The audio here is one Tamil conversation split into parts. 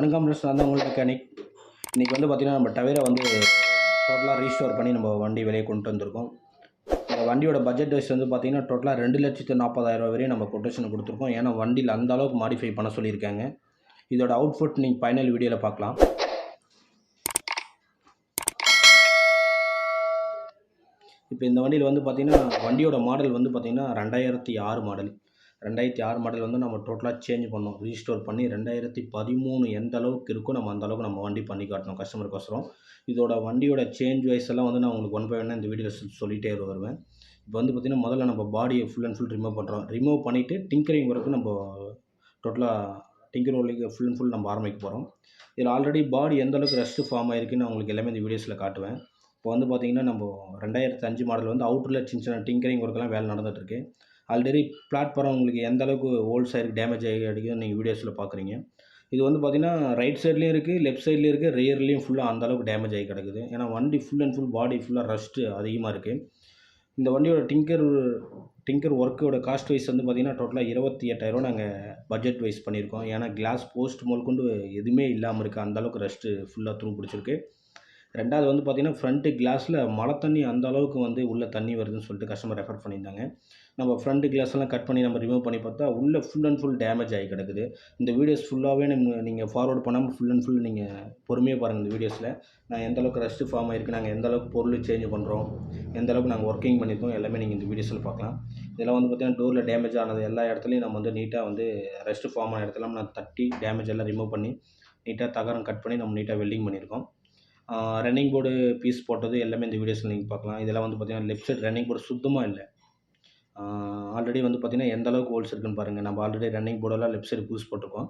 வணக்கம் ஃப்ரெண்ட்ஸ், நான் தான் உங்கள் மெக்கானிக். இன்றைக்கி வந்து பார்த்திங்கன்னா நம்ம டயரை வந்து டோட்டலாக ரீஸ்டோர் பண்ணி நம்ம வண்டி வெளியே கொண்டு வந்திருக்கோம். இந்த வண்டியோட பட்ஜெட் வைஸ் வந்து பார்த்திங்கன்னா டோட்டலாக 2,40,000 வரையும் நம்ம கொட்டேஷன் கொடுத்துருக்கோம். ஏன்னா வண்டியில் அந்த அளவுக்கு மாடிஃபை பண்ண சொல்லியிருக்காங்க. இதோட அவுட்புட் நீங்கள் ஃபைனல் வீடியோவில் பார்க்கலாம். இப்போ இந்த வண்டியில் வந்து பார்த்திங்கன்னா வண்டியோட மாடல் வந்து பார்த்திங்கன்னா 2006 மாடல். 2006 மாடல் வந்து நம்ம டோட்டலாக சேஞ்ச் பண்ணோம், ரீஸ்டோர் பண்ணி 2013 எந்த அளவுக்கு இருக்கோ நம்ம அந்த அளவுக்கு நம்ம வண்டி பண்ணி காட்டணும் கஸ்டமருக்கோசரம். இதோட வண்டியோட சேஞ்ச் வைஸ் எல்லாம் வந்து நான் உங்களுக்கு ஒன் பை ஒன்னாக இந்த வீடியோவில் சொல்லிகிட்டே வருவேன். இப்போ வந்து பார்த்திங்கன்னா முதல்ல நம்ம பாடியை ஃபுல் அண்ட் ஃபுல் ரிமூவ் பண்ணுறோம். ரிமூவ் பண்ணிவிட்டு டிங்கரிங் வரைக்கும் நம்ம டோட்டலாக tinker work full and full நம்ம ஆரம்பிக்க போகிறோம். இதில் ஆல்ரெடி பாடி எந்த அளவுக்கு ரஸ்ட்டு ஃபார்ம் ஆகிருக்குன்னு நான் உங்களுக்கு எல்லாமே இந்த வீடியோஸில் காட்டுவேன். இப்போ வந்து பார்த்திங்கன்னா நம்ம 2005 மாடல் வந்து அவுட்டரில் சின்ன சின்ன டிங்கரிங் ஒர்க்கெல்லாம் வேலை நடந்துகிட்ருக்கு. ஆல்ரெடி பிளாட்ஃபார்ம் உங்களுக்கு எந்த அளவுக்கு ஹோல்ஸ் ஆகிருக்கு, டேமேஜ் ஆகி அடிக்குதுன்னு நீங்கள் வீடியோஸில் பார்க்குறீங்க. இது வந்து பார்த்திங்கன்னா ரைட் சைட்லேயும் இருக்குது, லெஃப்ட் சைட்லேயும் இருக்குது, ரியர்லேயும் ஃபுல்லாக அந்த அளவுக்கு டேமேஜ் ஆகி கிடக்குது. ஏன்னா வண்டி ஃபுல் அண்ட் ஃபுல் பாடி ஃபுல்லாக ரஸ்ட்டு அதிகமாக இருக்குது. இந்த வண்டியோட டிங்கர் ஒர்க்கோட காஸ்ட் வைஸ் வந்து பார்த்திங்கன்னா டோட்டலாக 28,000 நாங்கள் பட்ஜெட் வைஸ் பண்ணியிருக்கோம். ஏன்னா கிளாஸ் போஸ்ட் முதற்கொண்டு எதுவுமே இல்லாமல் இருக்குது, அந்தளவுக்கு ரஸ்ட்டு ஃபுல்லாக துரு பிடிச்சிருக்கு. ரெண்டாவது வந்து பார்த்திங்கன்னா ஃப்ரண்ட்டு கிளாஸில் மழை தண்ணி அந்த அளவுக்கு வந்து உள்ளே தண்ணி வருதுன்னு சொல்லிட்டு கஸ்டமர் ரெஃபர் பண்ணியிருந்தாங்க. நம்ம ஃப்ரண்ட்டு கிளாஸ்லாம் கட் பண்ணி நம்ம ரிமூவ் பண்ணி பார்த்தா உள்ளே ஃபுல் அண்ட் ஃபுல் டேமேஜ் ஆகி கிடக்குது. இந்த வீடியோஸ் ஃபுல்லாகவே நீங்கள் ஃபார்வர்ட் பண்ணாமல் ஃபுல் அண்ட் ஃபுல் நீங்கள் பொறுமையாக பாருங்கள். இந்த வீடியோஸில் நான் எந்த அளவுக்கு ரஸ்ட்டு ஃபார்ம் ஆகிருக்கு, நாங்கள் எந்த அளவுக்கு பொருள் சேஞ்ச் பண்ணுறோம், எந்த அளவுக்கு நாங்கள் ஒர்க்கிங் பண்ணியிருக்கோம், எல்லாமே நீங்கள் இந்த வீடியோஸில் பார்க்கலாம். இதெல்லாம் வந்து பார்த்திங்கன்னா டோரில் டேமேஜ் ஆனது எல்லா இடத்துலையும் நம்ம வந்து நீட்டாக வந்து ரஸ்ட்டு ஃபார்ம் ஆன இடத்துல நான் தட்டி டேமேஜ் எல்லாம் ரிமூவ் பண்ணி நீட்டாக தகரம் கட் பண்ணி நம்ம நீட்டாக வெல்டிங் பண்ணியிருக்கோம். ரன்னிங் போர்டு பீஸ் போட்டது எல்லாமே இந்த வீடியோஸில் நீங்கள் பார்க்கலாம். இதெல்லாம் வந்து பார்த்திங்கன்னா லெஃப்ட் சைட் ரன்னிங் போர்டு சுத்தமாக இல்லை. ஆல்ரெடி வந்து பார்த்திங்கன்னா எந்த அளவுக்கு ஹோல்ஸ் இருக்குன்னு பாருங்கள். நம்ம ஆல்ரெடி ரன்னிங் போர்டெல்லாம் லெஃப்ட் சைடு பூஸ் போட்டிருக்கோம்.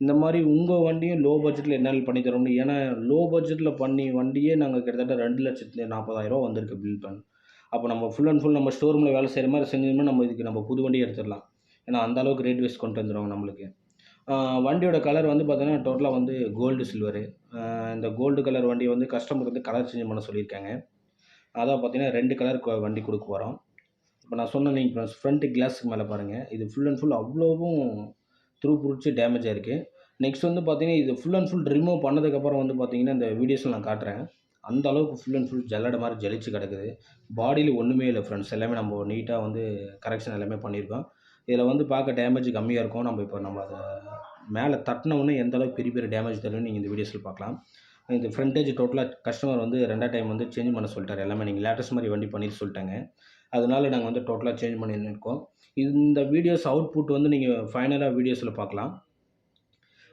இந்த மாதிரி உங்கள் வண்டியும் லோ பட்ஜெட்டில் என்னால் பண்ணி தர முடியும். ஏன்னா லோ பட்ஜெட்டில் பண்ணி வண்டியே நாங்கள் கிட்டத்தட்ட 2,40,000 வந்திருக்கு பில் பண்ண. அப்போ நம்ம ஃபுல் அண்ட் ஃபுல் நம்ம ஸ்டோர் ரூமில் வேலை செய்கிற மாதிரி செஞ்சோம்னா நம்ம இதுக்கு நம்ம புது வண்டியை எடுத்துடலாம். ஏன்னா அந்த அளவுக்கு ரேட் வைஸ் கொண்டு வந்துடுவாங்க நம்மளுக்கு. வண்டியோட கலர் வந்து பார்த்தீங்கன்னா டோட்டலாக வந்து கோல்டு சில்வரு. இந்த கோல்டு கலர் வண்டியை வந்து கஸ்டமர் வந்து கலர் சேஞ்ச் பண்ண சொல்லியிருக்காங்க. அதான் பார்த்தீங்கன்னா 2 கலர் வண்டி கொடுக்க போகிறோம். இப்போ நான் சொன்ன நீங்கள் ஃப்ரண்ட் கிளாஸுக்கு மேலே பாருங்கள், இது ஃபுல் அண்ட் ஃபுல் அவ்வளோவும் துரு பிடிச்சி டேமேஜ் ஆகிருக்கு. நெக்ஸ்ட் வந்து பார்த்தீங்கன்னா இது ஃபுல் அண்ட் ஃபுல் ரிமூவ் பண்ணதுக்கப்புறம் வந்து பார்த்தீங்கன்னா இந்த வீடியோஸில் நான் காட்டுறேன். அந்த அளவுக்கு ஃபுல் அண்ட் ஃபுல் ஜல்லடை மாதிரி ஜலிச்சு கிடக்குது. பாடியில் ஒன்றுமே இல்லை ஃப்ரெண்ட்ஸ். எல்லாமே நம்ம நீட்டாக வந்து கரெக்ஷன் எல்லாமே பண்ணியிருக்கோம். இதில் வந்து பார்க்க டேமேஜ் கம்மியாக இருக்கும். நம்ம அதை மேலே தட்டினவுடனே எந்த அளவுக்கு பெரிய பெரிய டேமேஜ் தரும்னு நீங்கள் இந்த வீடியோஸில் பார்க்கலாம். இந்த ஃப்ரண்டேஜ் டோட்டலாக கஸ்டமர் வந்து 2வது டைம் வந்து சேஞ்ச் பண்ண சொல்லிட்டார். எல்லாமே நீங்கள் லேட்டஸ்ட் மாதிரி வண்டி பண்ணிட்டு சொல்லிட்டாங்க. அதனால நாங்கள் வந்து டோட்டலாக சேஞ்ச் பண்ணியிருக்கோம். இந்த வீடியோஸ் அவுட்புட் வந்து நீங்கள் ஃபைனலாக வீடியோஸில் பார்க்கலாம்.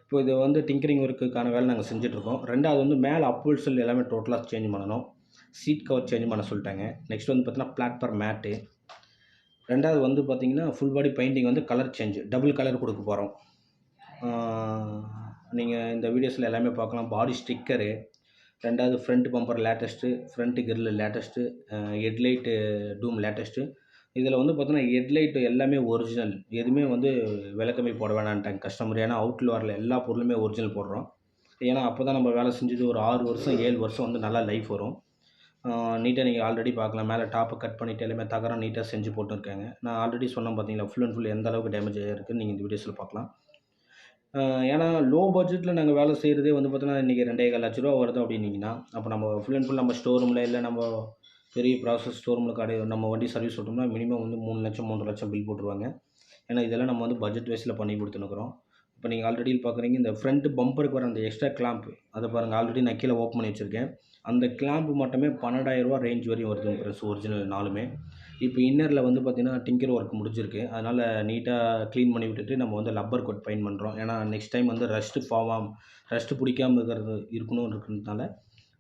இப்போ இது வந்து டிங்கரிங் ஒர்க்குக்கான வேலை நாங்கள் செஞ்சுட்ருக்கோம். 2வது வந்து மேலே அப்ஹோல்ஸ்டர் எல்லாமே டோட்டலாக சேஞ்ச் பண்ணணும். சீட் கவர் சேஞ்ச் பண்ண சொல்லிட்டாங்க. நெக்ஸ்ட் வந்து பார்த்தீங்கன்னா பிளாட்ஃபார்ம் மேட்டு. 2வது வந்து பார்த்திங்கன்னா ஃபுல் பாடி பெயிண்டிங் வந்து கலர் சேஞ்ச், டபுள் கலர் கொடுக்க போகிறோம். நீங்கள் இந்த வீடியோஸில் எல்லாமே பார்க்கலாம். பாடி ஸ்டிக்கரு, 2வது front bumper latest, front grill latest, headlight dome latest. இதில் வந்து பார்த்தீங்கன்னா ஹெட்லைட்டு எல்லாமே ஒரிஜினல், எதுவுமே வந்து விலை கம்மி போட வேணான்ட்டாங்க கஸ்டமர். ஏன்னா அவுட்டில் வரல எல்லா பொருளுமே ஒரிஜினல் போடுறோம். ஏன்னா அப்போ தான் நம்ம வேலை செஞ்சது ஒரு 6 வருஷம் 7 வருஷம் வந்து நல்லா லைஃப் வரும். நீட்டாக நீங்கள் ஆல்ரெடி பார்க்கலாம். மேலே டாப்பை கட் பண்ணிவிட்டு எல்லாமே தகரம் நீட்டாக செஞ்சு போட்டுருக்காங்க. நான் ஆல்ரெடி சொன்னேன் பார்த்தீங்களா, ஃபுல் அண்ட் ஃபுல் எந்த அளவுக்கு டேமேஜ் ஆகிருக்குன்னு நீங்கள் இந்த வீடியோஸில் பார்க்கலாம். ஏன்னா லோ பட்ஜெட்டில் நாங்கள் வேலை செய்கிறதே வந்து பார்த்தீங்கன்னா இன்றைக்கி 2,25,000 வருது அப்படின்னீங்கன்னா, அப்போ நம்ம ஃபுல் அண்ட் ஃபுல் நம்ம ஸ்டோர் ரூமில் இல்லை நம்ம பெரிய ப்ராசஸ் ஸ்டோர் ரூமில் நம்ம வண்டி சர்வீஸ் விட்டோம்னா மினிமம் வந்து 3 லட்சம் 3 லட்சம் பில் போட்டுருவாங்க. ஏன்னா இதெல்லாம் நம்ம வந்து பட்ஜெட் வைஸில் பண்ணி கொடுத்துனுக்குறோம். இப்போ நீங்கள் ஆல்ரெடி பார்க்குறீங்க இந்த ஃப்ரண்ட் பம்பருக்கு வர அந்த எக்ஸ்ட்ரா கிளாம்ப், அதை பாருங்கள் ஆல்ரெடி நான் கீழே ஓப்பன் பண்ணி வச்சுருக்கேன். அந்த கிளாம்ப் மட்டுமே 12,000 ரேஞ்ச் வரையும் வருது ப்ளஸ் ஒரிஜினல் 4மே. இப்போ இன்னரில் வந்து பார்த்திங்கன்னா டிங்கர் ஒர்க் முடிஞ்சிருக்கு. அதனால் நீட்டாக க்ளீன் பண்ணி விட்டுட்டு நம்ம வந்து லப்பர் கோட் பெயிண்ட் பண்ணுறோம். ஏன்னா நெக்ஸ்ட் டைம் வந்து ரஸ்ட்டு பிடிக்காமல் இருக்கிறதுனால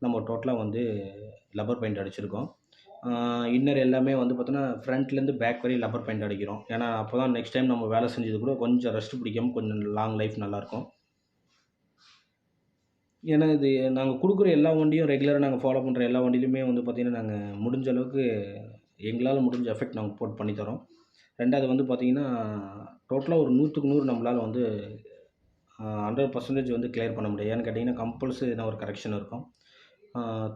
நம்ம டோட்டலாக வந்து லப்பர் பெயிண்ட் அடிச்சிருக்கோம். இன்னர் எல்லாமே வந்து பார்த்தோன்னா ஃப்ரண்ட்லேருந்து பேக் வரையும் லப்பர் பெயிண்ட் அடிக்கிறோம். ஏன்னா அப்போ தான் நெக்ஸ்ட் டைம் நம்ம வேலை செஞ்சது கூட கொஞ்சம் ரஸ்ட்டு பிடிக்காமல் கொஞ்சம் லாங் லைஃப் நல்லாயிருக்கும். ஏன்னா இது நாங்கள் கொடுக்குற எல்லா வண்டியும் ரெகுலராக நாங்கள் ஃபாலோ பண்ணுற எல்லா வண்டியிலுமே வந்து பார்த்திங்கன்னா நாங்கள் முடிஞ்ச அளவுக்கு எங்களால் முடிஞ்ச எஃபெக்ட் நாங்கள் போட்டு பண்ணித்தரோம். 2வது வந்து பார்த்திங்கன்னா டோட்டலாக ஒரு 100க்கு 100 நம்மளால் வந்து 100% வந்து கிளியர் பண்ண முடியாது. ஏன்னு கேட்டிங்கன்னா கம்பல்சரி எதனா ஒரு கரெக்ஷன் இருக்கும்.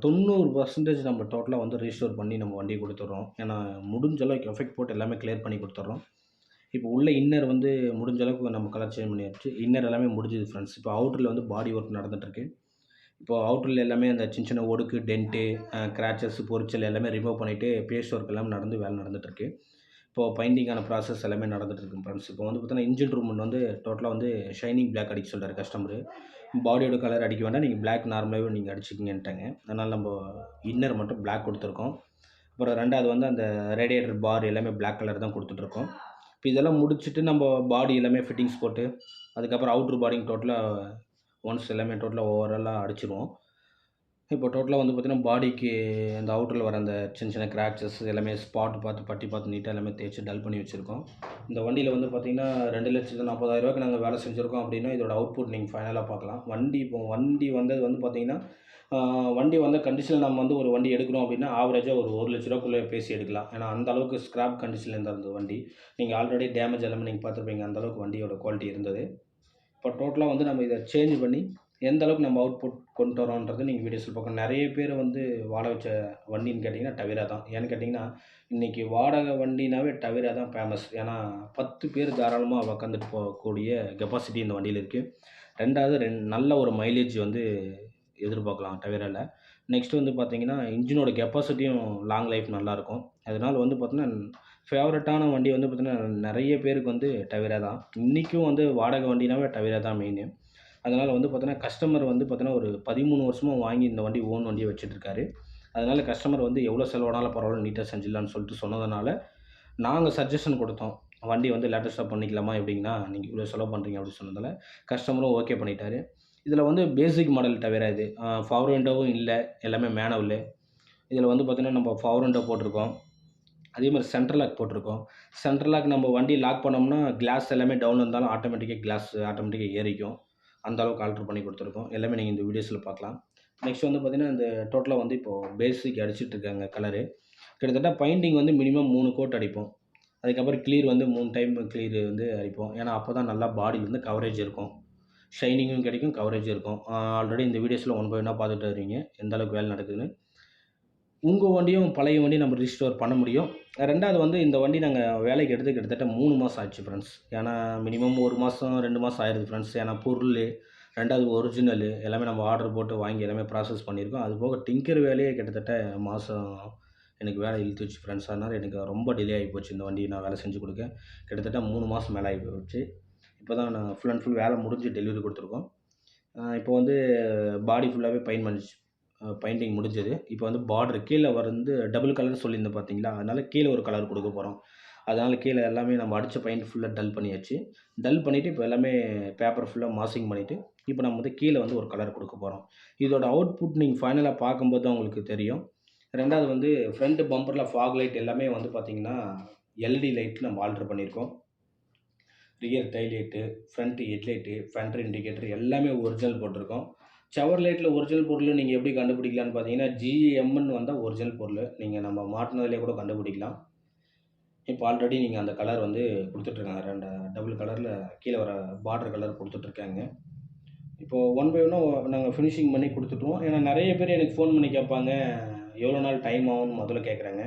90% நம்ம டோட்டலாக வந்து ரீஸ்டோர் பண்ணி நம்ம வண்டி கொடுத்துட்றோம். ஏன்னா முடிஞ்ச அளவுக்கு எஃபெக்ட் போட்டு எல்லாமே கிளியர் பண்ணி கொடுத்துட்றோம். இப்போ உள்ள இன்னர் வந்து முடிஞ்ச அளவுக்கு நம்ம கலர் சேஞ்ச் பண்ணியாச்சு. இன்னர் எல்லாமே முடிஞ்சுது ஃப்ரெண்ட்ஸ். இப்போ அவுட்டர்ல வந்து பாடி ஒர்க் நடந்துட்டுருக்கு. இப்போ அவுட்டர்ல எல்லாமே அந்த சின்ன சின்ன ஒடுக்கு, டென்ட்டு, கிராச்சஸ், பொரிச்சல் எல்லாமே ரிமூவ் பண்ணிவிட்டு பேஸ்ட் ஒர்க் எல்லாமே வேலை நடந்துட்டுருக்கு. இப்போ பெயிண்டிங்கான ப்ராசஸ் எல்லாமே நடந்துட்டுருக்கு ஃப்ரெண்ட்ஸ். இப்போ வந்து பார்த்தீங்கன்னா, இன்ஜின் ரூம் வந்து டோட்டலா வந்து ஷைனிங் பிளாக் அடிக்க சொல்றாரு கஸ்டமரு. பாடியோட கலர் அடிக்க வேண்டாம். நீங்க பிளாக் நார்மலாவே நீங்க அடிச்சுக்கங்கன்ட்டாங்க. அதனால நம்ம இன்னர் மட்டும் பிளாக் குடுத்துருக்கோம். அப்புறம் 2வது வந்து அந்த ரேடியேட்டர் பார் எல்லாமே பிளாக் கலர் தான் குடுத்துட்டுருக்கோம். இப்போ இதெல்லாம் முடிச்சுட்டு நம்ம பாடி எல்லாமே ஃபிட்டிங்ஸ் போட்டு, அதுக்கப்புறம் அவுட்டர் பாடியும் டோட்டலா ஒன்ஸ் எல்லாமே டோட்டலா ஓவராலா அடிச்சுருவோம். இப்போ டோட்டலா வந்து பார்த்தீங்கன்னா, பாடிக்கு அந்த அவுட்டர்ல வர அந்த சின்ன சின்ன கிராச்சஸ் எல்லாமே ஸ்பாட் பார்த்து, பட்டி பார்த்து நீட்டா எல்லாமே தேய்ச்சு டல் பண்ணி வச்சுருக்கோம். இந்த வண்டியில வந்து பார்த்தீங்கன்னா, 2,40,000க்கு நாங்க வேலை செஞ்சுருக்கோம் அப்படின்னா, இதோட அவுட்புட் நீங்க ஃபைனலா பார்க்கலாம். வண்டி வந்தது வந்து பார்த்தீங்கன்னா, வண்டி வந்த கண்டிஷன்ல நம்ம வந்து ஒரு வண்டி எடுக்கிறோம் அப்படின்னா, ஆவரேஜா ஒரு ரூ. 1,00,000க்குள்ள பேசி எடுக்கலாம். ஏன்னா, அந்த அளவுக்கு ஸ்கிராப் கண்டிஷன்ல இருந்தது அந்த வண்டி. நீங்க ஆல்ரெடி டேமேஜ் எல்லாமே நீங்க பார்த்துருப்பீங்க. அந்த அளவுக்கு வண்டியோட குவாலிட்டி இருந்தது. இப்போ டோட்டலா வந்து நம்ம இத சேஞ்ச் பண்ணி, எந்த அளவுக்கு நம்ம அவுட்புட் கொண்டு வரோன்றது நீங்க வீடியோஸ்ல பார்க்கலாம். நெறைய பேர் வந்து வாட வச்ச வண்டின்னு கேட்டீங்கன்னா, டவேரா தான். ஏன்னு கேட்டீங்கன்னா, இன்னைக்கு வாடகை வண்டினாவே டவேரா தான் ஃபேமஸ். ஏன்னா, 10 பேர் தாராளமா உக்காந்துட்டு போகக்கூடிய கெப்பாசிட்டி இந்த வண்டியில இருக்கு. 2வது நல்ல ஒரு மைலேஜ் வந்து எதிர்பார்க்கலாம் டவேரால. நெக்ஸ்ட் வந்து பார்த்தீங்கன்னா, இன்ஜினோட கெப்பாசிட்டியும் லாங் லைஃப் நல்லாயிருக்கும். அதனால வந்து பார்த்தீங்கன்னா, ஃபேவரட்டான வண்டி வந்து பார்த்தீங்கன்னா, நெறைய பேருக்கு வந்து டவேரா தான். இன்னைக்கும் வந்து வாடகை வண்டினாவே டவேரா தான் மெயினு. அதனால வந்து பார்த்தீங்கன்னா, கஸ்டமர் வந்து பார்த்தீங்கன்னா, ஒரு 13 வருஷமா வாங்கி இந்த வண்டி ஓன் வண்டியா வச்சுட்டுருக்காரு. அதனால கஸ்டமர் வந்து எவ்வளோ செலவானாலும் பரவாயில்ல நீட்டா செஞ்சிடலான்னு சொல்லிட்டு சொன்னதுனால, நாங்க சஜஷன் குடுத்தோம். வண்டி வந்து லேட்டஸ்ட்டா பண்ணிக்கலாமா எப்படிங்கன்னா, நீங்க இவ்வளோ செலவு பண்றீங்க அப்படின்னு சொன்னதால, கஸ்டமரும் ஓகே பண்ணிட்டாரு. இதில வந்து பேசிக் மாடல் டவேரா இது. பவர் விண்டோவும் இல்ல. எல்லாமே மேனுவலு. இதில வந்து பார்த்தீங்கன்னா, நம்ம பவர் விண்டோ போட்டிருக்கோம். அதே மாரி சென்ட்ரல் லாக் போட்டிருக்கோம். சென்ட்ரல் லாக் நம்ம வண்டி லாக் பண்ணோம்னா, கிளாஸ் எல்லாமே டவுன்ல இருந்தாலும் ஆட்டோமேட்டிக்கா ஏறிக்கும். அந்த அளவுக்கு ஆல்டர் பண்ணி குடுத்துருக்கோம். எல்லாமே நீங்க இந்த வீடியோஸ்ல பார்க்கலாம். நெக்ஸ்ட் வந்து பார்த்தீங்கன்னா, இந்த டோட்டலா வந்து இப்போ பேசிக் அடிச்சிட்டு இருக்காங்க கலரு. கிட்டத்தட்ட பெயிண்டிங் வந்து மினிமம் 3 கோட் அடிப்போம். அதுக்கப்புறம் கிளீர் வந்து 3 டைம் கிளீர் வந்து அடிப்போம். ஏன்னா, அப்பதான் நல்லா பாடில வந்து கவரேஜ் இருக்கும். ஷைனிங்கும் கிடைக்கும், கவரேஜும் இருக்கும். ஆல்ரெடி இந்த வீடியோஸ்ல ஒன் பை ஒன்னா பார்த்துட்டு வருவீங்க. எந்த அளவுக்கு வேலை நடக்குதுன்னு. உங்க வண்டியும் பழைய வண்டியும் நம்ம ரீஸ்டோர் பண்ண முடியும். 2வது வந்து இந்த வண்டி நாங்க வேலைக்கு எடுத்து கிட்டத்தட்ட 3 மாசம் ஆச்சு ஃப்ரெண்ட்ஸ். ஏன்னா, மினிமம் 1 மாசம், 2 மாசம் ஆயிருது ஃப்ரெண்ட்ஸ். ஏன்னா பொருளு, 2வது ஒரிஜினலு எல்லாமே நம்ம ஆர்டர் போட்டு வாங்கி எல்லாமே ப்ராசஸ் பண்ணியிருக்கோம். அதுபோக டிங்கர் வேலையே கிட்டத்தட்ட மாசம் எனக்கு வேலை இழுத்துச்சு ஃப்ரெண்ட்ஸ். அதனால எனக்கு ரொம்ப டிலே ஆகி போச்சு இந்த வண்டி நான் வேலை செஞ்சு குடுக்க. கிட்டத்தட்ட 3 மாசம் மேல ஆகி போச்சு. இப்போ தான் நான் ஃபுல் அண்ட் ஃபுல் வேலை முடிஞ்சு டெலிவரி குடுத்துருக்கோம். இப்போ வந்து பாடி ஃபுல்லாவே பெயிண்டிங் முடிஞ்சது. இப்போ வந்து பார்டர் கீழ வந்து டபுள் கலர் சொல்லியிருந்தேன் பார்த்தீங்களா? அதனால கீழ ஒரு கலர் குடுக்க போறோம். அதனால கீழ எல்லாமே நம்ம அடிச்ச பெயிண்ட் ஃபுல்லா டல் பண்ணியாச்சு. டல் பண்ணிட்டு இப்போ எல்லாமே பேப்பர் ஃபுல்லா மாஸ்கிங் பண்ணிட்டு, இப்போ நம்ம வந்து கீழ வந்து ஒரு கலர் குடுக்க போறோம். இதோட அவுட்புட் நீங்க ஃபைனலா பார்க்கும்போது தான் உங்களுக்கு தெரியும். 2வது வந்து ஃப்ரண்ட் பம்பர்ல ஃபாக் லைட் எல்லாமே வந்து பார்த்தீங்கன்னா, எல்இடி லைட் நம்ம ஆல்டர் பண்ணியிருக்கோம். Rear tail light, front headlight, fender indicator எல்லாமே ஒரிஜினல் போட்டிருக்கோம். ஷவர் லைட்ல ஒரிஜினல் பொருள் நீங்க எப்படி கண்டுபிடிக்கலாம்னு பார்த்தீங்கன்னா, ஜிஎம்ன்னு வந்தா ஒரிஜினல் பொருளு. நீங்க நம்ம மாட்டுனதிலேயே கூட கண்டுபிடிக்கலாம். இப்போ ஆல்ரெடி நீங்க அந்த கலர் வந்து குடுத்துட்டுருக்காங்க. டபுள் கலர்ல கீழ வர பார்டர் கலர் குடுத்துட்டுருக்காங்க. இப்போ ஒன் பை ஒன்னா நாங்க ஃபினிஷிங் பண்ணி குடுத்துட்டோம். ஏன்னா நெறைய பேர் எனக்கு ஃபோன் பண்ணி கேட்பாங்க, எவ்வளோ நாள் டைம் ஆகும்னு முதல்ல கேட்குறாங்க.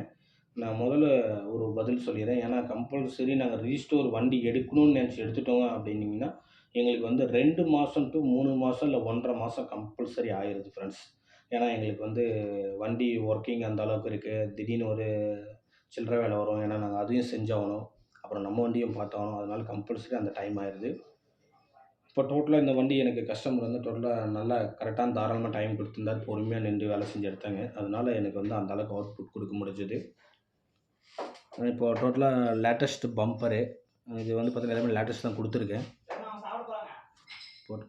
நான் முதல்ல ஒரு பதில் சொல்லிர்றேன். ஏன்னா கம்பல்சரி நாங்க ரீஸ்டோர் வண்டி எடுக்கணும்னு நெனச்சு எடுத்துட்டோம் அப்டின்னீங்கன்னா, எங்களுக்கு வந்து 2 மாசம் டூ 3 மாசம் இல்ல 1 1/2 மாசம் கம்பல்சரி ஆயிருது ஃப்ரெண்ட்ஸ். ஏன்னா எங்களுக்கு வந்து வண்டி ஒர்க்கிங் அந்த அளவுக்கு இருக்கு. திடீர்னு ஒரு சில்லற வேலை வரும். ஏன்னா நாங்க அதையும் செஞ்சாகணும். அப்புறம் நம்ம வண்டியும் பார்த்தாகணும். அதனால கம்பல்சரி அந்த டைம் ஆயிருது. இப்போ டோட்டலா இந்த வண்டி எனக்கு கஸ்டமர் வந்து டோட்டலா நல்லா கரெக்டான தாராளமா டைம் குடுத்திருந்தாரு. பொறுமையா நிண்டு வேலை செஞ்சு எடுத்தாங்க. அதனால எனக்கு வந்து அந்த அளவுக்கு அவுட்புட் குடுக்க முடிஞ்சது. இப்போ டோட்டலா லேட்டஸ்ட் பம்பரு. இது வந்து பார்த்தீங்கன்னா, எல்லாமே லேட்டஸ்ட் தான் குடுத்துருக்கேன். போட்டு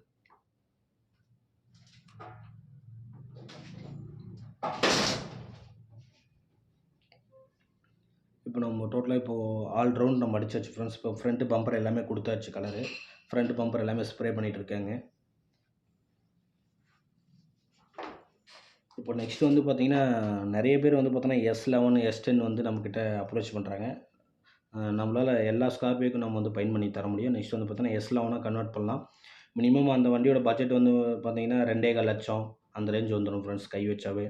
இப்போ நம்ம டோட்டலா இப்போ ஆல் ரவுண்ட் நம்ம அடிச்சாச்சு ஃப்ரெண்ட்ஸ். இப்போ ஃப்ரண்ட் பம்பர் எல்லாமே குடுத்தாச்சு கலரு. ஃப்ரண்ட் பம்பர் எல்லாமே ஸ்ப்ரே பண்ணிட்டு இருக்காங்க. இப்போ நெக்ஸ்ட் வந்து பார்த்தீங்கன்னா, நெறைய பேர் வந்து பார்த்தோன்னா, S11, S10 வந்து நம்மகிட்ட அப்ரோச் பண்றாங்க. நம்மளால எல்லா ஸ்கார்பியோக்கும் நம்ம வந்து பெயிண்ட் பண்ணி தர முடியும். நெக்ஸ்ட் வந்து பார்த்தீங்கன்னா, S11 கன்வெர்ட் பண்ணலாம். மினிமம் அந்த வண்டியோட பட்ஜெட் வந்து பார்த்தீங்கன்னா, 2,15,000 அந்த ரேஞ்ச் வந்துரும் ஃப்ரெண்ட்ஸ் கை வச்சாவே.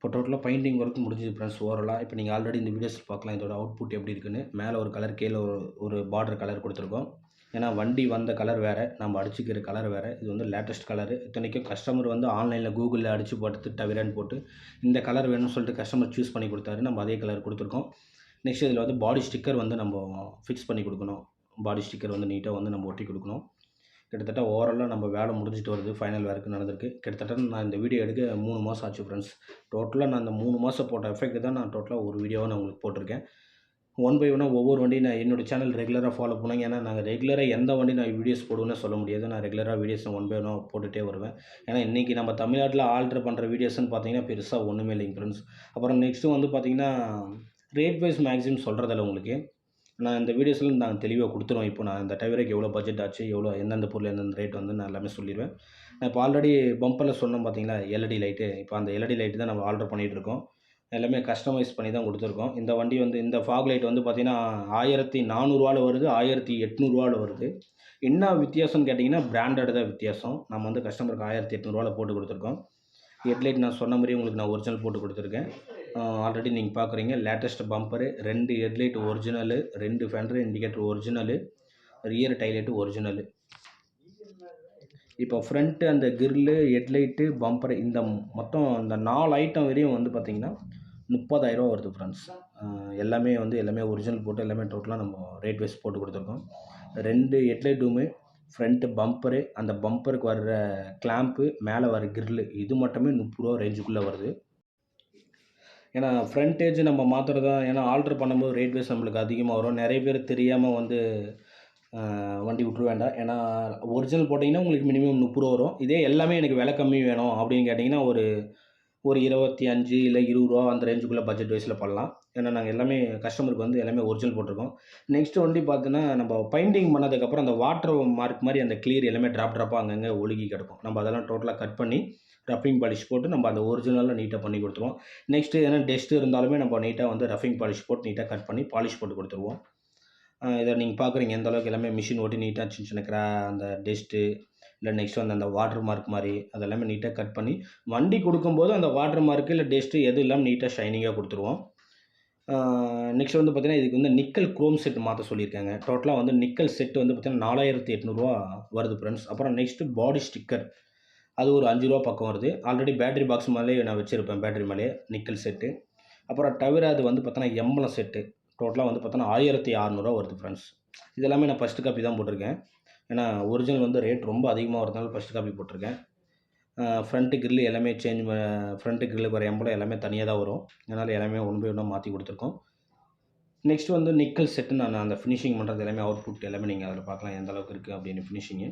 இப்போ டோட்டலாக பெயிண்டிங் ஒர்க் முடிஞ்சுது ஃப்ரெண்ட்ஸ் ஓவராலாக. இப்போ நீங்கள் ஆல்ரெடி இந்த வீடியோஸில் பார்க்கலாம் இதோட அவுட்புட் எப்படி இருக்குன்னு. மேலே ஒரு கலர், கீழே ஒரு பார்டர் கலர் கொடுத்துருக்கோம். ஏன்னா வண்டி வந்த கலர் வேறு, நம்ம அடிச்சுக்கிற கலர் வேறு. இது வந்து லேட்டஸ்ட் கலரு. இத்தனைக்கும் கஸ்டமர் வந்து ஆன்லைனில் கூகுளில் அடித்து பார்த்து டவிரான்னு போட்டு இந்த கலர் வேணும்னு சொல்லிட்டு கஸ்டமர் சூஸ் பண்ணி கொடுத்தாரு. நம்ம அதே கலர் கொடுத்துருக்கோம். நெக்ஸ்ட் இதில் வந்து பாடி ஸ்டிக்கர் வந்து நம்ம ஃபிக்ஸ் பண்ணி கொடுக்கணும். பாடி ஸ்டிக்கர் வந்து நீட்டாக வந்து நம்ம ஒட்டி கொடுக்கணும். கிட்டத்தட்ட ஓவராலாக நம்ம வேலை முடிஞ்சிட்டு வருது. ஃபைனல் ஒர்க் நடந்திருக்கு. கிட்டத்தட்ட நான் இந்த வீடியோ எடுக்க 3 மாதம் ஆச்சு ஃப்ரெண்ட்ஸ். டோட்டலாக நான் இந்த 3 மாதம் போட்ட எஃபெக்ட் தான் நான் டோட்டலாக ஒரு வீடியோவை நான் உங்களுக்கு போட்டிருக்கேன். ஒன் பை ஒன்னாக ஒவ்வொரு வண்டியும் நான் என்னோடய சேனல் ரெகுலராக ஃபாலோ பண்ணுங்க. ஏன்னா நாங்கள் ரெகுலராக எந்த வண்டி நான் வீடியோஸ் போடுவேன்னு சொல்ல முடியாது. நான் ரெகுலராக வீடியோஸ் ஒன் பை ஒன்னாக போட்டுகிட்டே வருவேன். ஏன்னா இன்றைக்கி நம்ம தமிழ்நாட்டில் ஆல்ட்ரு பண்ணுற வீடியோஸ்ன்னு பார்த்தீங்கன்னா பெருசாக ஒன்றுமே இல்லைங்க ஃப்ரெண்ட்ஸ். அப்புறம் நெக்ஸ்ட்டு வந்து பார்த்திங்கன்னா ரேட் வைஸ் மேக்ஸிமம் சொல்கிறதில்ல உங்களுக்கு. நான் இந்த வீடியோஸில் நாங்கள் தெளிவாக கொடுத்துருவோம். இப்போ நான் இந்த டயருக்கு எவ்வளோ பட்ஜெட் ஆச்சு, எவ்வளோ எந்தெந்த பொருள் எந்தெந்த ரேட் வந்து நான் எல்லாமே சொல்லிடுவேன். நான் இப்போ ஆல்ரெடி பம்பரில் சொன்னோம் பார்த்தீங்களா எல்இடி லைட்டு. இப்போ அந்த எல்இடி லைட்டு தான் நம்ம ஆர்டர் பண்ணிகிட்ருக்கோம். எல்லாமே கஸ்டமைஸ் பண்ணி தான் கொடுத்துருக்கோம். இந்த வண்டி வந்து இந்த ஃபாக் லைட் வந்து பார்த்திங்கன்னா 1400 வருது, 1800 வருது. என்ன வித்தியாசம்னு கேட்டிங்கன்னா பிராண்டட் தான் வித்தியாசம். நம்ம வந்து கஸ்டமருக்கு 1800 போட்டு கொடுத்துருக்கோம். ஹெட்லைட் நான் சொன்ன மாதிரி உங்களுக்கு நான் ஒரிஜினல் போட்டு கொடுத்துருக்கேன். ஆல்ரெடி நீங்கள் பார்க்குறீங்க latest bumper, 2 headlight original, 2 fender indicator original, rear taillight original. இப்போ ஃப்ரண்ட்டு அந்த கிரில்லு, ஹெட்லைட்டு, பம்பரு இந்த மொத்தம் இந்த 4 ஐட்டம் வரையும் வந்து பார்த்திங்கன்னா 30,000 வருது ஃப்ரெண்ட்ஸ். எல்லாமே ஒரிஜினல் போட்டு எல்லாமே டோட்டலாக நம்ம ரேட் வைஸ் போட்டு கொடுத்துருக்கோம். 2 ஹெட்லைட்டுமே ஃப்ரண்ட்டு பம்பரு, அந்த பம்பருக்கு வர்ற கிளாம்ப்பு, மேலே வர கிரில்லு இது மட்டுமே 30 ரூபா ரேஞ்சுக்குள்ளே வருது. ஏன்னா ஃப்ரண்டேஜ் நம்ம மாற்றுறதா, ஏன்னா ஆல்ட்ரு பண்ணும்போது ரேட் வைஸ் நம்மளுக்கு அதிகமாக வரும். நிறைய பேர் தெரியாமல் வந்து வண்டி விட்ற வேண்டாம். ஏன்னா ஒரிஜினல் போட்டிங்கன்னா உங்களுக்கு மினிமம் 30 ரூபா வரும். இதே எல்லாமே எனக்கு விலை கம்மி வேணும் அப்படின்னு கேட்டிங்கன்னா ஒரு 25 இல்லை 20 ரூபா அந்த ரேஞ்சுக்குள்ளே பட்ஜெட் வைஸில் பண்ணலாம். ஏன்னா நாங்கள் எல்லாமே கஸ்டமருக்கு வந்து எல்லாமே ஒரிஜினல் போட்டிருக்கோம். நெக்ஸ்ட் வண்டி பார்த்தோன்னா நம்ம பெயிண்டிங் பண்ணதுக்கப்புறம் அந்த வாட்டர் மார்க் மாதிரி அந்த கிளியர் எல்லாமே ட்ராப்பாக அங்கங்கே ஒழுகி கிடக்கும். நம்ம அதெல்லாம் டோட்டலாக கட் பண்ணி ரஃபிங் பாலிஷ் போட்டு நம்ம அந்த ஒரிஜினலில் நீட்டாக பண்ணி கொடுத்துருவோம். நெக்ஸ்ட்டு ஏன்னா டஸ்ட்டு இருந்தாலுமே நம்ம நீட்டாக வந்து ரஃபிங் பாலிஷ் போட்டு நீட்டாக கட் பண்ணி பாலிஷ் போட்டு கொடுத்துருவோம். இதை நீங்கள் பார்க்குறீங்க எந்த அளவுக்கு எல்லாமே மிஷின் ஓட்டி நீட்டாக சின்ன சின்ன அந்த டஸ்ட்டு இல்லை நெக்ஸ்ட் வந்து அந்த வாட்டர் மார்க் மாதிரி அதெல்லாமே நீட்டாக கட் பண்ணி வண்டி கொடுக்கும்போது அந்த வாட்டர் மார்க்கு இல்லை டஸ்ட்டு எதுவும் இல்லாமல் நீட்டாக ஷைனிங்காக கொடுத்துருவோம். நெக்ஸ்ட் வந்து பார்த்திங்கன்னா இதுக்கு வந்து நிக்கல் குரோம் செட் மாற்ற சொல்லியிருக்காங்க. டோட்டலாக வந்து நிக்கல் செட்டு வந்து பார்த்திங்கன்னா 4800 வருது ஃப்ரெண்ட்ஸ். அப்புறம் நெக்ஸ்ட்டு பாடி ஸ்டிக்கர் அது ஒரு 5 ரூபா பக்கம் வருது. ஆல்ரெடி பேட்டரி பாக்ஸ் மேலே நான் வச்சுருப்பேன், பேட்டரி மேலே நிக்கல் செட்டு. அப்புறம் தவிர அது வந்து பார்த்தோன்னா எம்பளம் செட்டு டோட்டலாக வந்து பார்த்தோன்னா 1600 வருது ஃப்ரெண்ட்ஸ். இது எல்லாமே நான் ஃபஸ்ட்டு காப்பி தான் போட்டிருக்கேன். ஏன்னா ஒரிஜினல் வந்து ரேட் ரொம்ப அதிகமாக வரதுனால ஃபஸ்ட்டு காப்பி போட்டிருக்கேன். ஃப்ரண்ட்டு கிரில்லு எல்லாமே ஃப்ரண்ட்டு கிரில்லுக்கு வர எம்பளம் எல்லாமே தனியாக தான் வரும். அதனால் எல்லாமே ஒன் பை ஒன்னாக மாற்றி கொடுத்துருக்கோம். நெக்ஸ்ட் வந்து நிக்கல் செட்டு நான் அந்த ஃபினிஷிங் பண்ணுறது எல்லாமே அவுட்புட் எல்லாமே நீங்கள் அதில் பார்க்கலாம் எந்த அளவுக்கு இருக்குது அப்படின்னு ஃபினிஷிங்கு.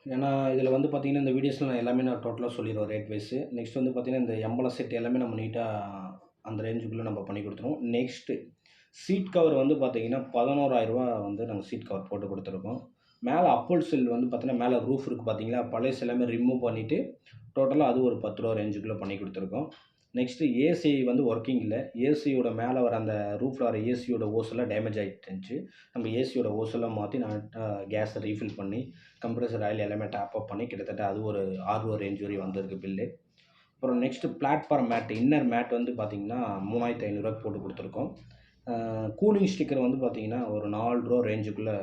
ஏன்னா இதில் வந்து பார்த்திங்கன்னா இந்த வீடியோஸில் நான் எல்லாமே நான் டோட்டலாக சொல்லிடுவேன் ரேட் வைஸு. நெக்ஸ்ட் வந்து பார்த்திங்கன்னா இந்த எம்பளம் செட் எல்லாமே நம்ம நீட்டாக அந்த ரேஞ்சுக்குள்ளே நம்ம பண்ணி கொடுத்துருவோம். நெக்ஸ்ட்டு சீட் கவர் வந்து பார்த்திங்கன்னா 11,000 வந்து நாங்கள் சீட் கவர் போட்டு கொடுத்துருக்கோம். மேலே அப்போல் செல் வந்து பார்த்திங்கன்னா மேலே ரூஃப் இருக்குது பார்த்தீங்களா, பழைய எல்லாமே ரிமூவ் பண்ணிவிட்டு டோட்டலாக அது ஒரு 10 ரூபா ரேஞ்சுக்குள்ளே பண்ணி கொடுத்துருக்கோம். நெக்ஸ்ட்டு ஏசி வந்து ஒர்க்கிங் இல்லை. ஏசியோட மேலே வர அந்த ரூஃபில் வர ஏசியோட ஓஸெல்லாம் டேமேஜ் ஆகிட்டு இருந்துச்சு. நம்ம ஏசியோட ஓஸெல்லாம் மாற்றி நான் கேஸை ரீஃபில் பண்ணி கம்ப்ரஸர் ஆயில் எல்லாமே டாப் அப் பண்ணி கிட்டத்தட்ட அது ஒரு 6 ரூபா ரேஞ்ச் வரையும் வந்திருக்கு பில்லு. அப்புறம் next platform mat, inner mat வந்து பார்த்திங்கன்னா 3500 போட்டு கொடுத்துருக்கோம். கூலிங் ஸ்டிக்கர் வந்து பார்த்திங்கன்னா ஒரு 4 ரூபா ரேஞ்சுக்குள்ளே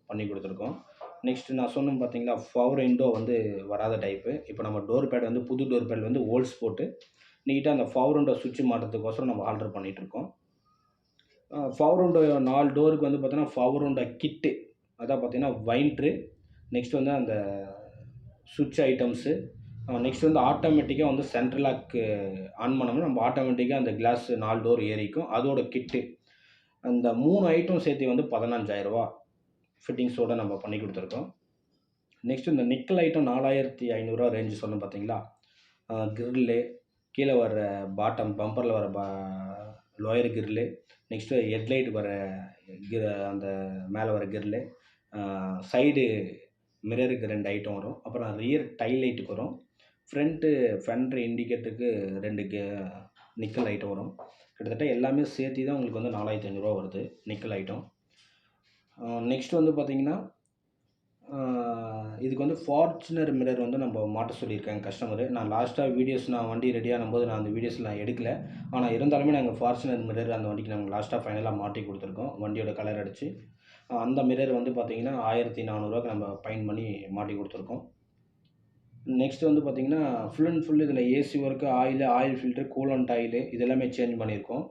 பண்ணி கொடுத்துருக்கோம். நெக்ஸ்ட்டு நான் சொன்னேன் பார்த்தீங்களா பவர் விண்டோ வந்து வராத டைப்பு. இப்போ நம்ம டோர் பேட் வந்து புது டோர் பேட் வந்து ஹோல்ஸ் போட்டு நீட்டாக அந்த பவர் விண்டோ சுவிட்ச் மாட்டுறதுக்கோசரம் நம்ம ஆல்டர் பண்ணிகிட்ருக்கோம். பவர் விண்டோ 4 டோருக்கு வந்து பார்த்தீங்கன்னா பவர் விண்டோ கிட்டு அதான் பார்த்தீங்கன்னா வைண்ட்ரு, நெக்ஸ்ட் வந்து அந்த சுவிட்ச் ஐட்டம்ஸு, நெக்ஸ்ட் வந்து ஆட்டோமேட்டிக்காக வந்து சென்ட்ரல் லாக்கு ஆன் பண்ணோம்னா நம்ம ஆட்டோமேட்டிக்காக அந்த கிளாஸ் 4 டோர் ஏறிக்கும். அதோட கிட்டு அந்த 3 ஐட்டம் சேர்த்து வந்து 15,000 ஃபிட்டிங்ஸோடு நம்ம பண்ணி கொடுத்துருக்கோம். நெக்ஸ்ட்டு இந்த நிக்கல் ஐட்டம் 4,500 ரேஞ்சு சொன்னோம் பார்த்தீங்களா, கிரில்லு, கீழே வர பாட்டம் பம்பரில் வர லோயர் கிரில்லு, நெக்ஸ்ட்டு ஹெட்லைட் வர அந்த மேலே வர கிரில்லு, சைடு மிரருக்கு 2 ஐட்டம் வரும். அப்புறம் ரியர் டைல் லைட்டுக்கு வரும். ஃப்ரண்ட்டு ஃபெண்டர் இண்டிகேட்டருக்கு 2 நிக்கல் ஐட்டம் வரும். கிட்டத்தட்ட எல்லாமே சேர்த்து தான் உங்களுக்கு வந்து 4,500 வருது நிக்கல் ஐட்டம். நெக்ஸ்ட் வந்து பார்த்திங்கன்னா இதுக்கு வந்து ஃபார்ச்சுனர் மிரர் வந்து நம்ம மாட்ட சொல்லியிருக்காங்க கஸ்டமரு. நான் லாஸ்ட்டாக வீடியோஸ் நான் வண்டி ரெடியானும்போது நான் அந்த வீடியோஸில் நான் எடுக்கல. ஆனால் இருந்தாலுமே நாங்கள் ஃபார்ச்சுனர் மிரர் அந்த வண்டிக்கு நாங்கள் லாஸ்ட்டாக ஃபைனலாக மாட்டி கொடுத்துருக்கோம். வண்டியோட கலர் அடித்து அந்த மிரர் வந்து பார்த்திங்கன்னா 1400 நம்ம பைண்ட் பண்ணி மாட்டி கொடுத்துருக்கோம். நெக்ஸ்ட் வந்து பார்த்திங்கன்னா ஃபுல் அண்ட் ஃபுல் இதில் AC work, oil filter, coolant oil இது எல்லாமே சேஞ்ச் பண்ணியிருக்கோம்.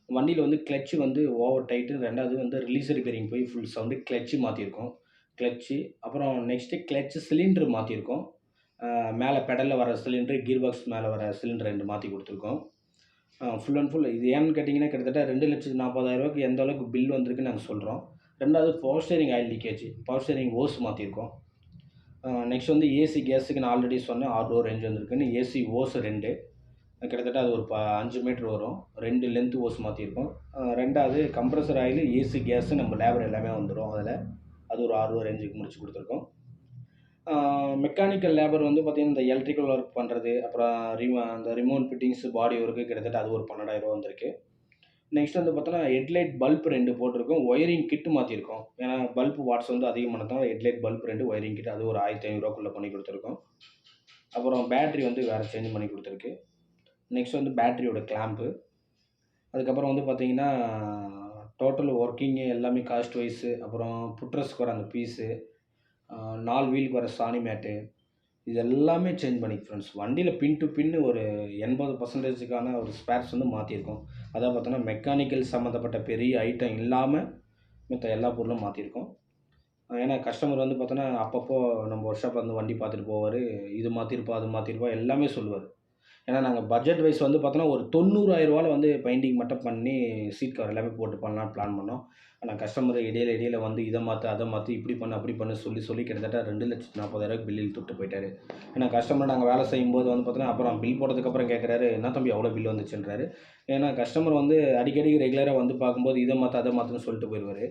வண்டியில் வந்து கிளட்ச்சு வந்து ஓவர் டைட்டு, 2வது வந்து ரிலீஸ் ரிப்பேரிங் போய் ஃபுல் சவுண்டு கிளட்ச்சு மாற்றிருக்கோம். கிளட்ச்சு அப்புறம் நெக்ஸ்ட்டு கிளட்ச்சு சிலிண்ட்ரு மாற்றிருக்கோம். மேலே பெடலில் வர சிலிண்ட்ரு, கீர் பாக்ஸ் மேலே வர சிலிண்டர் 2 மாற்றி கொடுத்துருக்கோம். ஃபுல் அண்ட் ஃபுல் இது ஏன்னு கேட்டிங்கன்னா கிட்டத்தட்ட 2,40,000 எந்த அளவுக்கு பில் வந்திருக்குன்னு நாங்கள் சொல்கிறோம். 2வது power steering oil leakage, power steering hose மாற்றிருக்கோம். நெக்ஸ்ட் வந்து ஏசி கேஸுக்கு நான் ஆல்ரெடி சொன்னேன் 6 டோர் ரேஞ்ச் வந்திருக்குன்னு. ஏசி ஓஸ் 2 கிட்டத்தட்ட அது ஒரு 5 மீட்டர் வரும். 2 லென்த் ஓஸ் மாற்றிருக்கோம். 2வது கம்ப்ரஸர் ஆயில், ஏசி கேஸு, நம்ம லேபர் எல்லாமே வந்துடும் அதில். அது ஒரு 6 ரேஞ்சுக்கு முடிச்சு கொடுத்துருக்கோம். மெக்கானிக்கல் லேபர் வந்து பார்த்திங்கன்னா இந்த எலக்ட்ரிக்கல் ஒர்க் பண்ணுறது, அப்புறம் அந்த ரிமோட் ஃபிட்டிங்ஸு, பாடி ஒர்க்கு கிட்டத்தட்ட அது ஒரு 12,000 வந்திருக்கு. நெக்ஸ்ட் வந்து பார்த்தோன்னா ஹெட்லைட் பல்ப் 2 போட்டிருக்கோம். ஒயரிங் கிட்டு மாற்றிருக்கோம். ஏன்னா பல்ப் வாட்ஸ் வந்து அதிகமானதால் ஹெட்லைட் பல்ப் 2 ஒயரிங் கிட் அது ஒரு 1,500 பண்ணி கொடுத்துருக்கோம். அப்புறம் பேட்ரி வந்து வேறு சேஞ்ச் பண்ணி கொடுத்துருக்கு. நெக்ஸ்ட் வந்து பேட்ரியோட கிளாம்பு. அதுக்கப்புறம் வந்து பார்த்திங்கன்னா டோட்டல் ஒர்க்கிங்கு எல்லாமே காஸ்ட் வைஸு, அப்புறம் புட்ரஸ்க்கு வர அந்த பீஸு, 4 வீலுக்கு வர சாணி மேட்டு, இது எல்லாமே சேஞ்ச் பண்ணிக்கு ஃப்ரெண்ட்ஸ். வண்டியில் பின் டு பின்னு ஒரு 80% ஒரு ஸ்பேர்ஸ் வந்து மாற்றிருக்கோம். அதாவது பார்த்தோன்னா மெக்கானிக்கல் சம்மந்தப்பட்ட பெரிய ஐட்டம் இல்லாமல் மற்ற எல்லா பொருளும் மாற்றிருக்கோம். ஏன்னா கஸ்டமர் வந்து பார்த்தோன்னா அப்பப்போ நம்ம ஒர்க் ஷாப்பில் வந்து வண்டி பார்த்துட்டு போவார். இது மாற்றிருப்பா, அது மாற்றிருப்பா எல்லாமே சொல்லுவார். ஏன்னா நாங்கள் பட்ஜெட் வைஸ் வந்து பார்த்தோன்னா ஒரு 90,000 வந்து பெயிண்டிங் மட்டும் பண்ணி சீட் கவர் எல்லாமே போட்டு பண்ணலான்னு பிளான் பண்ணோம். ஆனால் கஸ்டமர் இடையில வந்து இதை மாற்று, அதை மாற்று, இப்படி பண்ணு, அப்படி பண்ணு சொல்லி கிட்டத்தட்ட 2,40,000 பில்லில் தொட்டு போயிட்டார். ஏன்னா கஸ்டமர் நாங்கள் வேலை செய்யும்போது வந்து பார்த்தோன்னா அப்புறம் பில் போட்டதுக்கப்புறம் கேட்குறாரு, என்ன தம்பி அவ்வளோ பில் வந்துச்சுன்றாரு. ஏன்னா கஸ்டமர் வந்து அடிக்கடி ரெகுலராக வந்து பார்க்கும்போது இதை மாற்று, அதை மாற்றுன்னு சொல்லிட்டு போயிடுவார்.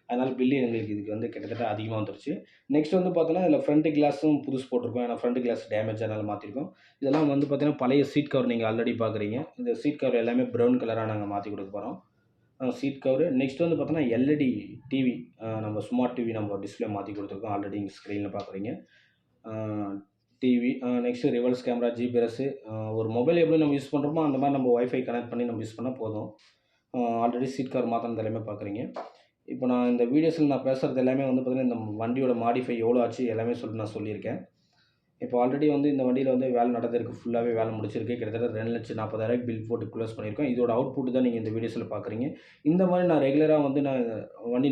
அதனால் பில்லு எங்களுக்கு இதுக்கு வந்து கிட்டத்தட்ட அதிகமாக வந்துருச்சு. நெக்ஸ்ட் வந்து பார்த்தோன்னா இதில் ஃப்ரண்ட் கிளாஸும் புதுசு போட்டிருக்கோம். ஏன்னா ஃப்ரண்ட் கிளாஸ் டேமேஜ் அதனால் மாற்றிருக்கோம். இதெல்லாம் வந்து பார்த்தீங்கன்னா பழைய சீட் கவர் நீங்கள் ஆல்ரெடி பார்க்குறீங்க. இந்த சீட் கவர் எல்லாமே ப்ரௌன் கலராக நாங்கள் மாற்றி கொடுக்க போகிறோம். Seat cover. நெக்ஸ்ட் வந்து பார்த்தோன்னா எல்இடி டிவி, நம்ம ஸ்மார்ட் டிவி நம்ம டிஸ்பிளே மாற்றி கொடுத்துருக்கோம். ஆல்ரெடி இங்கே ஸ்க்ரீனில் பார்க்குறீங்க. TV, next reverse camera, GPS, ஒரு மொபைல் எப்படி நம்ம யூஸ் பண்ணுறோமோ அந்த மாதிரி நம்ம ஒய்ஃபை கனெக்ட் பண்ணி நம்ம யூஸ் பண்ணால் போதும். ஆல்ரெடி சீட் கவர் மாற்றினது எல்லாமே பார்க்குறீங்க. இப்போ நான் இந்த வீடியோஸில் நான் பேசுகிறது எல்லாமே வந்து பார்த்திங்கன்னா இந்த வண்டியோட மாடிஃபை எவ்வளோ ஆச்சு எல்லாமே நான் சொல்லியிருக்கேன். இப்போ ஆல்ரெடி வந்து இந்த வண்டியில் வந்து வேலை நடந்திருக்கு. ஃபுல்லாகவே வேலை முடிச்சிருக்கு. கிட்டத்தட்ட 2,40,000 பில் போட்டு க்ளோஸ் பண்ணியிருக்கோம். இதோட அவுட்புட் தான் நீங்கள் இந்த வீடியோஸில் பார்க்குறீங்க. இந்த மாதிரி நான் ரெகுலராக வந்து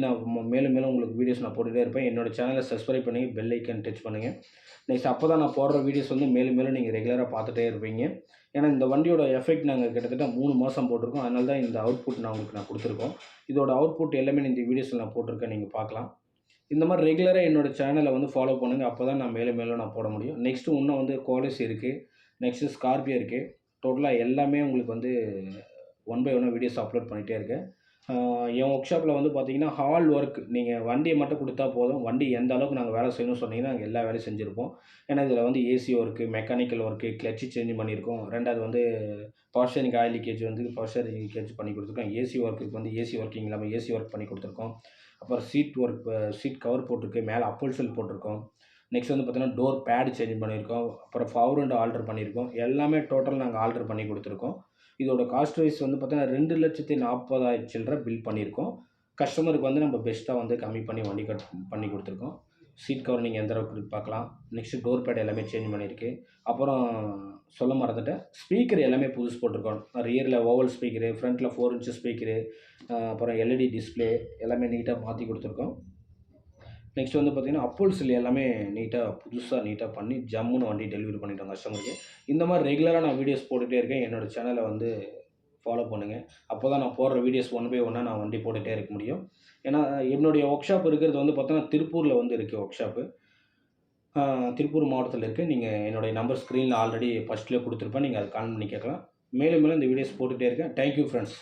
நான் மேலும் மேலும் உங்களுக்கு வீடியோஸ் நான் போட்டுகிட்டே இருப்பேன். என்னோட சேனலை சப்ஸ்கிரைப் பண்ணி பெல் ஐக்கன் டச் பண்ணுங்கள். நெக்ஸ்ட் அப்போ தான் நான் போடுற வீடியோஸ் வந்து மேலும் மேலும் நீங்கள் ரெகுலராக பார்த்துட்டே இருப்பீங்க. ஏன்னா இந்த வண்டியோட எஃபெக்ட் நாங்கள் கிட்டத்தட்ட 3 மாதம் போட்டிருக்கோம். அதனால தான் இந்த அவுட்புட் நான் கொடுத்துருக்கோம். இதோட அவுட்புட் எல்லாமே இந்த வீடியோஸில் நான் போட்டிருக்கேன். நீங்கள் பார்க்கலாம். இந்த மாதிரி ரெகுலராக என்னோட சேனலை வந்து ஃபாலோ பண்ணுங்கள். அப்போ தான் நான் மேலும் மேலும் நான் போட முடியும். நெக்ஸ்ட்டு இன்னும் வந்து கோலிஸ் இருக்குது. நெக்ஸ்ட்டு ஸ்கார்பியோ இருக்குது. டோட்டலாக எல்லாமே உங்களுக்கு வந்து 1 பை 1 வீடியோஸ் அப்லோட் பண்ணிகிட்டே இருக்கேன். என் ஒர்க் ஷாப்பில் வந்து பார்த்தீங்கன்னா ஹால் ஒர்க் நீங்கள் வண்டியை மட்டும் கொடுத்தா போதும். வண்டி எந்த அளவுக்கு நாங்கள் வேலை செய்யணும்னு சொன்னீங்கன்னா நாங்கள் எல்லா வேலையும் செஞ்சுருப்போம். ஏன்னா இதில் வந்து AC work, mechanical work, clutch change பண்ணியிருக்கோம். 2வது வந்து பவர் ஸ்டேரிங் ஆயில் லீக்கேஜ் வந்து பவர் ஸ்டேரிங் லீக்கேஜ் பண்ணி கொடுத்துருக்கோம். ஏசி ஒர்க்குக்கு வந்து ஏசி ஒர்க்கிங் இல்லாமல் ஏசி ஒர்க் பண்ணி கொடுத்துருக்கோம். அப்புறம் சீட் கவர் போட்டிருக்கு. மேலே அப்போல்சல் போட்டிருக்கோம். நெக்ஸ்ட் வந்து பார்த்தீங்கன்னா டோர் பேடு சேஞ்ச் பண்ணியிருக்கோம். அப்புறம் பவர் விண்டோ ஆல்டர் பண்ணியிருக்கோம். எல்லாமே டோட்டல் நாங்கள் ஆல்டர் பண்ணி கொடுத்துருக்கோம். இதோட காஸ்ட் வைஸ் வந்து பார்த்தீங்கன்னா 2,40,000 சில்லற பில் பண்ணியிருக்கோம். கஸ்டமருக்கு வந்து நம்ம பெஸ்ட்டாக வந்து கம்மி பண்ணி வண்டி பண்ணி கொடுத்துருக்கோம். சீட் கவர் நீங்கள் எந்த அளவுக்கு பார்க்கலாம். நெக்ஸ்ட்டு டோர் பேட் எல்லாமே சேஞ்ச் பண்ணியிருக்கு. அப்புறம் சொல்ல மறந்துட்டேன், ஸ்பீக்கர் எல்லாமே புதுசு போட்டிருக்கோம். ரியரில் ஓவல் ஸ்பீக்கரு, ஃப்ரண்ட்டில் 4 இன்ச்சு ஸ்பீக்கரு, அப்புறம் எல்இடி டிஸ்பிளே எல்லாமே நீட்டாக மாற்றி கொடுத்துருக்கோம். நெக்ஸ்ட் வந்து பார்த்திங்கன்னா அப்போல்சல் எல்லாமே நீட்டாக பண்ணி ஜம்முன்னு வண்டி டெலிவரி பண்ணிட்டோம் கஸ்டமருக்கு. இந்த மாதிரி ரெகுலராக நான் வீடியோஸ் போட்டுகிட்டே இருக்கேன். என்னோடய சேனலை வந்து ஃபாலோ பண்ணுங்கள். அப்போ தான் நான் போடுற வீடியோஸ் 1 பை 1 நான் வண்டி போட்டுகிட்டே இருக்க முடியும். ஏன்னா என்னுடைய ஒர்க் ஷாப் இருக்கிறது வந்து பார்த்தோன்னா திருப்பூரில் வந்து இருக்குது ஒர்க் ஷாப்பு. திருப்பூர் மாவட்டத்தில் இருக்குது. நீங்கள் என்னுடைய நம்பர் ஸ்க்ரீனில் ஆல்ரெடி ஃபஸ்ட்லேயே கொடுத்துருப்பேன். நீங்கள் அதை கால் பண்ணி கேட்கலாம். மேலும் மேலும் இந்த வீடியோஸ் போட்டுகிட்டே இருக்கேன். Thank you friends.